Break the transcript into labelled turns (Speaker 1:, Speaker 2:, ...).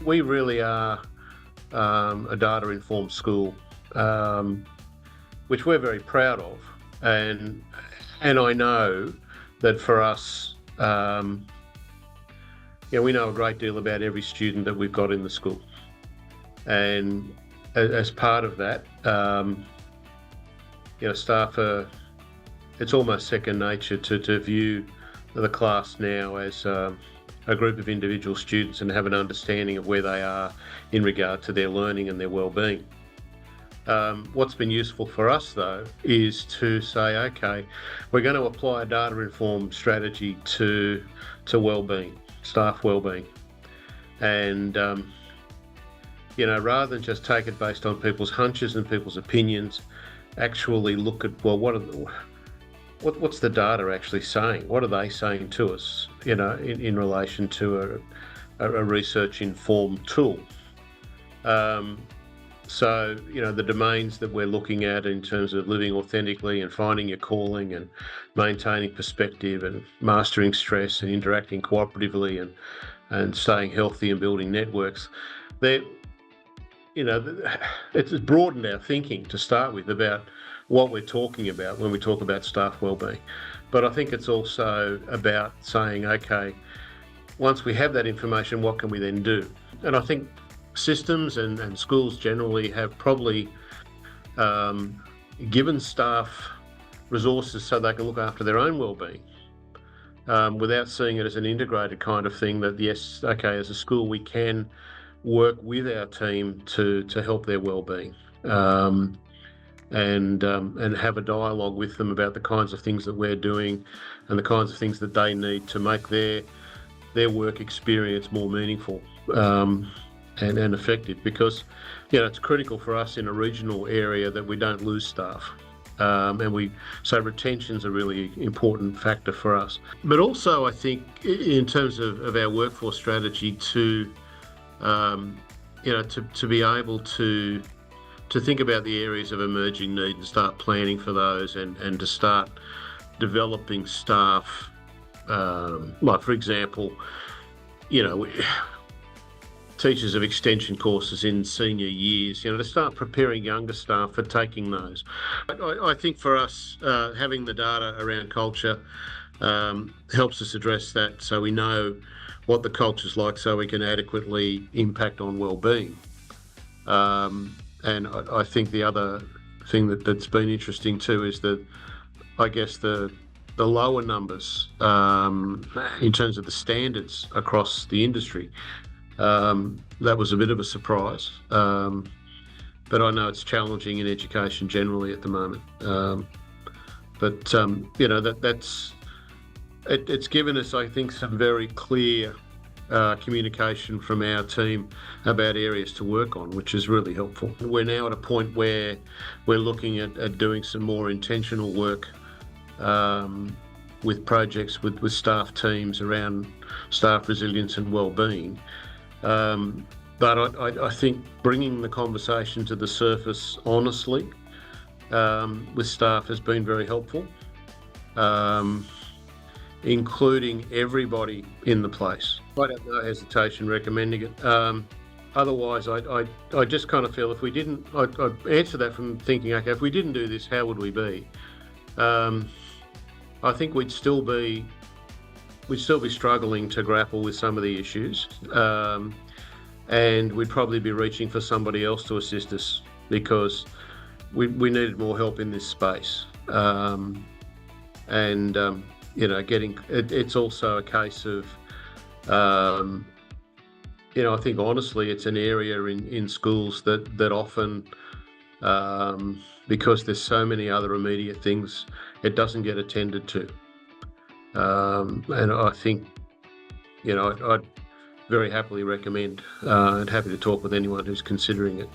Speaker 1: We really are a data-informed school, um, which we're very proud of, and I know that for us, we know a great deal about every student that we've got in the school, and as part of that, staff are. It's almost second nature to view the class now as a group of individual students and have an understanding of where they are in regard to their learning and their well-being. What's been useful for us, though, is to say, okay, we're going to apply a data-informed strategy to well-being, staff well-being, and rather than just take it based on people's hunches and people's opinions, actually look at, well, what's the data actually saying? What are they saying to us, in relation to a research-informed tool? So, the domains that we're looking at in terms of living authentically and finding your calling and maintaining perspective and mastering stress and interacting cooperatively and staying healthy and building networks, it's broadened our thinking to start with about what we're talking about when we talk about staff wellbeing. But I think it's also about saying, okay, once we have that information, what can we then do? And I think systems and schools generally have probably given staff resources so they can look after their own wellbeing, without seeing it as an integrated kind of thing that, yes, okay, as a school we can work with our team to help their wellbeing, and have a dialogue with them about the kinds of things that we're doing and the kinds of things that they need to make their work experience more meaningful and effective, because it's critical for us in a regional area that we don't lose staff, so retention's a really important factor for us. But also, I think in terms of our workforce strategy to be able to think about the areas of emerging need and start planning for those, and to start developing staff, like, for example, teachers of extension courses in senior years, to start preparing younger staff for taking those. I think for us, having the data around culture helps us address that, so we know what the culture's like, so we can adequately impact on well-being. And I think the other thing that's been interesting too is that, I guess, the lower numbers in terms of the standards across the industry. That was a bit of a surprise, but I know it's challenging in education generally at the moment. It's given us, I think, some very clear communication from our team about areas to work on, which is really helpful. We're now at a point where we're looking at doing some more intentional work with projects with staff teams around staff resilience and well-being. But I think bringing the conversation to the surface honestly with staff has been very helpful, including everybody in the place. I have no hesitation recommending it. Otherwise, I just kind of feel if we didn't, I'd answer that from thinking, okay, if we didn't do this, how would we be? I think we'd still be struggling to grapple with some of the issues, and we'd probably be reaching for somebody else to assist us because we needed more help in this space. It's also a case of, I think honestly it's an area in schools that often, because there's so many other immediate things, it doesn't get attended to. And I think, I'd very happily recommend, and happy to talk with anyone who's considering it.